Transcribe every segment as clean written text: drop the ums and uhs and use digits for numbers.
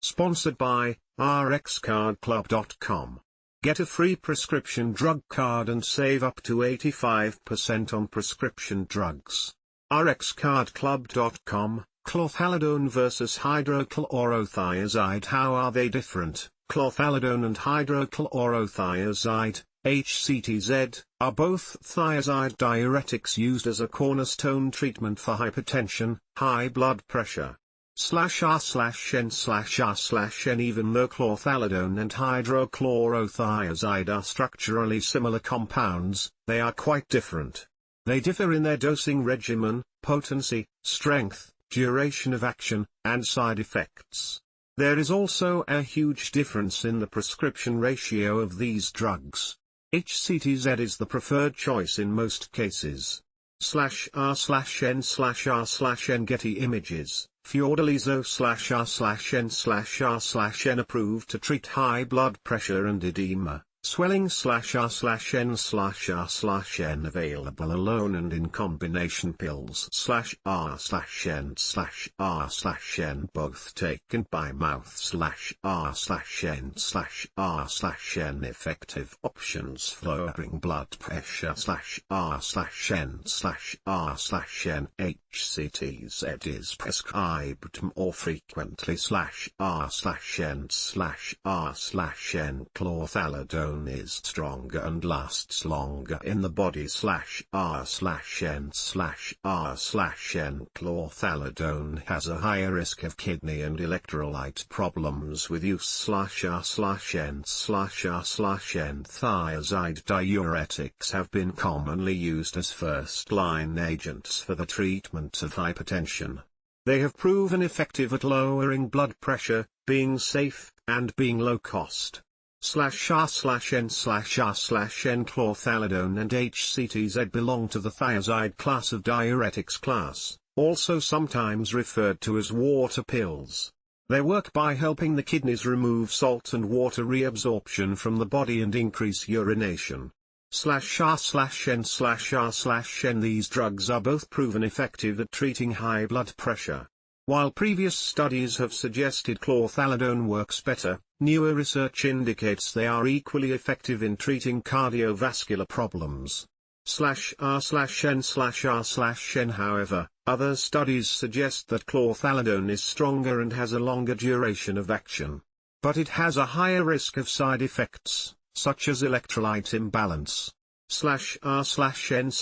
Sponsored by rxcardclub.com. Get a free prescription drug card and save up to 85% on prescription drugs. rxcardclub.com. Chlorthalidone vs hydrochlorothiazide. How are they different? Chlorthalidone and hydrochlorothiazide, HCTZ, are both thiazide diuretics used as a cornerstone treatment for hypertension, high blood pressure. /r/n/r/n. Even though chlorthalidone and hydrochlorothiazide are structurally similar compounds, they are quite different. They differ in their dosing regimen, potency, strength, duration of action, and side effects. There is also a huge difference in the prescription ratio of these drugs. HCTZ is the preferred choice in most cases. /r/n/r/n/Getty Images FiordalisornrnApproved approved to treat high blood pressure and edema, swelling /r/n/r/n available alone and in combination pills /r/n/r/n both taken by mouth /r/n/r/n effective options for lowering blood pressure /r/n/r/n HCTZ is prescribed more frequently /r/n/r/n is stronger and lasts longer in the body /r/n/r/n has a higher risk of kidney and electrolyte problems with use /r/n/r/n Thiazide diuretics have been commonly used as first-line agents for the treatment of hypertension. They have proven effective at lowering blood pressure, being safe, and being low cost. /r/n/r/n Chlorthalidone and HCTZ belong to the thiazide class of diuretics class, also sometimes referred to as water pills. They work by helping the kidneys remove salt and water reabsorption from the body and increase urination. /r/n/r/n These drugs are both proven effective at treating high blood pressure. While previous studies have suggested chlorthalidone works better, newer research indicates they are equally effective in treating cardiovascular problems. /r/n/r/n However, other studies suggest that chlorthalidone is stronger and has a longer duration of action. But it has a higher risk of side effects, such as electrolyte imbalance. /r/n/r/n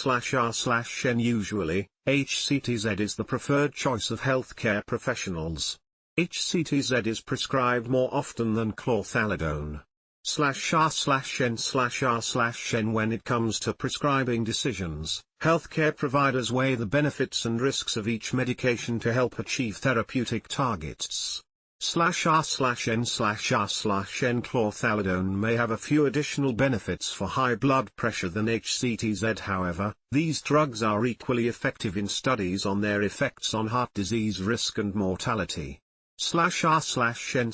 Usually, HCTZ is the preferred choice of healthcare professionals. HCTZ is prescribed more often than chlorthalidone. /r/n/r/n When it comes to prescribing decisions, healthcare providers weigh the benefits and risks of each medication to help achieve therapeutic targets. /r/n/r/n Chlorthalidone may have a few additional benefits for high blood pressure than HCTZ. However, these drugs are equally effective in studies on their effects on heart disease risk and mortality. /r/n/r/n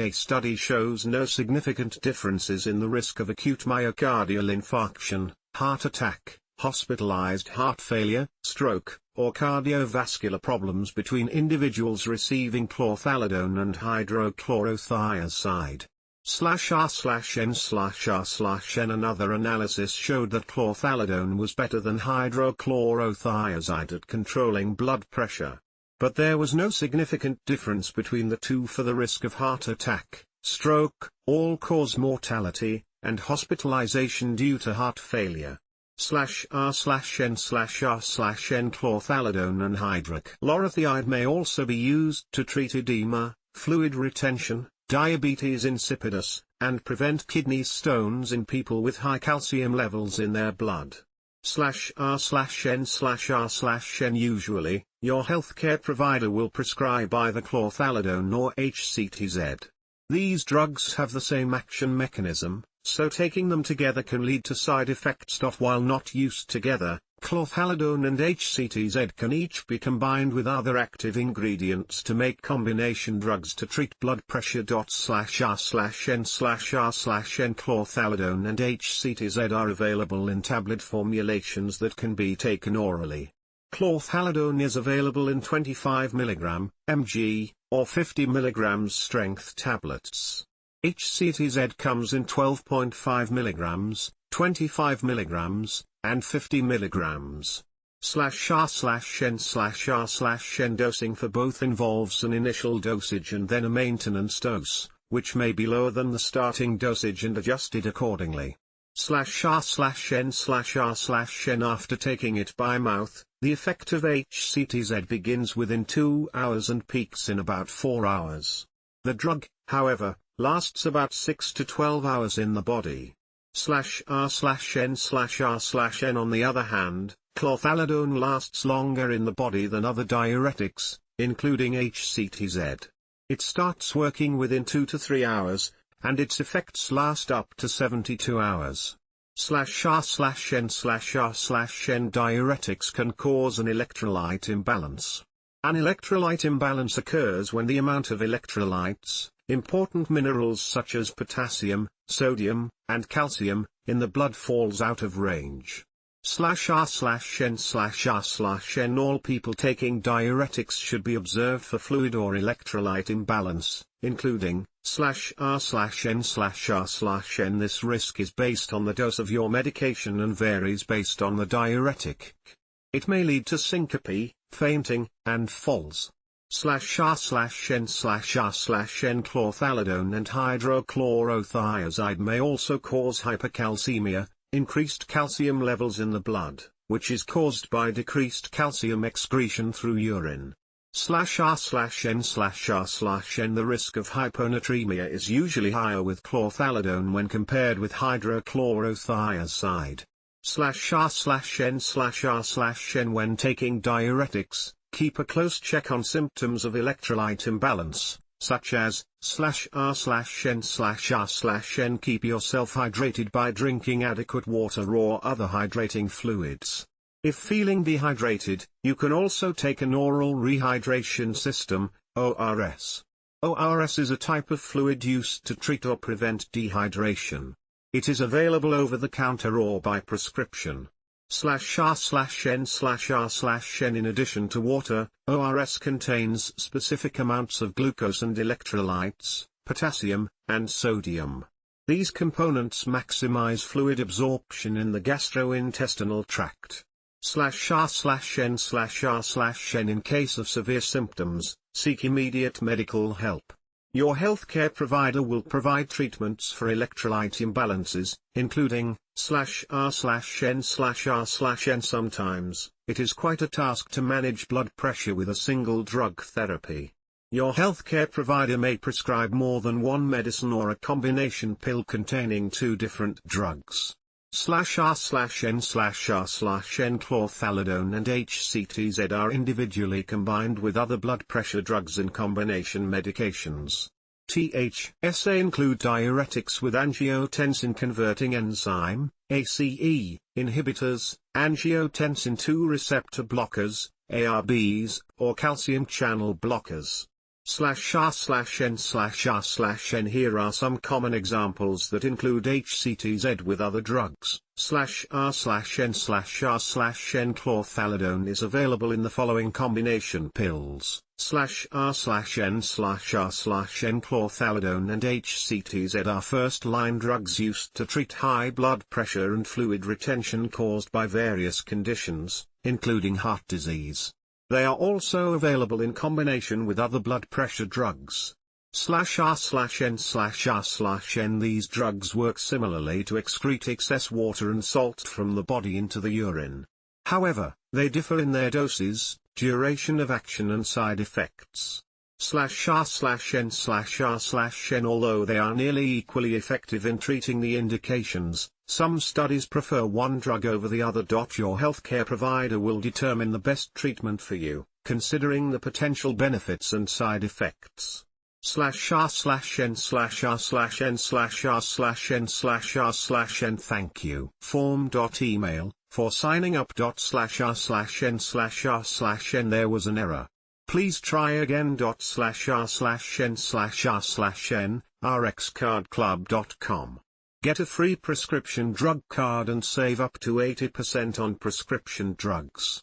A study shows no significant differences in the risk of acute myocardial infarction, heart attack, hospitalized heart failure, stroke, or cardiovascular problems between individuals receiving chlorthalidone and hydrochlorothiazide. /r/n/r/n Another analysis showed that chlorthalidone was better than hydrochlorothiazide at controlling blood pressure. But there was no significant difference between the two for the risk of heart attack, stroke, all-cause mortality, and hospitalization due to heart failure. /r/n/r/n Chlorthalidone and hydrochlorothiazide may also be used to treat edema, fluid retention, diabetes insipidus, and prevent kidney stones in people with high calcium levels in their blood. /r/n/r/n Usually, your healthcare provider will prescribe either chlorthalidone or HCTZ. These drugs have the same action mechanism, so taking them together can lead to side effects. While not used together, chlorthalidone and HCTZ can each be combined with other active ingredients to make combination drugs to treat blood pressure. /r/n/r/n Chlorthalidone and HCTZ are available in tablet formulations that can be taken orally. Chlorthalidone is available in 25 mg, mg, or 50 mg strength tablets. HCTZ comes in 12.5 mg, 25 mg, and 50 mg. /R/N/R/N dosing for both involves an initial dosage and then a maintenance dose, which may be lower than the starting dosage and adjusted accordingly. /R/N/R/N after taking it by mouth, the effect of HCTZ begins within 2 hours and peaks in about 4 hours. The drug, however, lasts about 6 to 12 hours in the body. /R/N/R/N on the other hand, chlorthalidone lasts longer in the body than other diuretics, including HCTZ. It starts working within 2 to 3 hours, and its effects last up to 72 hours. /R/N/R/N diuretics can cause an electrolyte imbalance. An electrolyte imbalance occurs when the amount of electrolytes, important minerals such as potassium, sodium, and calcium, in the blood falls out of range. /R/N/R/N all people taking diuretics should be observed for fluid or electrolyte imbalance, including /R/N/R/N. This risk is based on the dose of your medication and varies based on the diuretic. It may lead to syncope, fainting, and falls. /R/N/R/N chlorthalidone and hydrochlorothiazide may also cause hypercalcemia, increased calcium levels in the blood, which is caused by decreased calcium excretion through urine. /R/N/R/N the risk of hyponatremia is usually higher with chlorthalidone when compared with hydrochlorothiazide. /R/N/R/N when taking diuretics, keep a close check on symptoms of electrolyte imbalance, such as /R/N/R/N keep yourself hydrated by drinking adequate water or other hydrating fluids. If feeling dehydrated, you can also take an oral rehydration system, ORS. ORS is a type of fluid used to treat or prevent dehydration. It is available over the counter or by prescription. /R/N/R/N in addition to water, ORS contains specific amounts of glucose and electrolytes, potassium, and sodium. These components maximize fluid absorption in the gastrointestinal tract. /R/N/R/N in case of severe symptoms, seek immediate medical help. Your healthcare provider will provide treatments for electrolyte imbalances, including /R/N/R/N. Sometimes, it is quite a task to manage blood pressure with a single drug therapy. Your healthcare provider may prescribe more than one medicine or a combination pill containing 2 different drugs. /R/N/R/N chlorthalidone and HCTZ are individually combined with other blood pressure drugs in combination medications. THSA include diuretics with angiotensin-converting enzyme, ACE, inhibitors, angiotensin II receptor blockers, ARBs, or calcium channel blockers. /R/N/R/N here are some common examples that include HCTZ with other drugs. /R/N/R/N chlorthalidone is available in the following combination pills. /R/N/R/N chlorthalidone and HCTZ are first-line drugs used to treat high blood pressure and fluid retention caused by various conditions, including heart disease. They are also available in combination with other blood pressure drugs. /R/N/R/N these drugs work similarly to excrete excess water and salt from the body into the urine. However, they differ in their doses, duration of action and side effects. /R/N/R/N although they are nearly equally effective in treating the indications, some studies prefer one drug over the other. Your healthcare provider will determine the best treatment for you, considering the potential benefits and side effects. /R/N/R/N/R/N/R/N Thank you. Form.email, for signing up. /R/N/R/N there was an error. Please try again. /R/N/R/N rxcardclub.com. Get a free prescription drug card and save up to 80% on prescription drugs.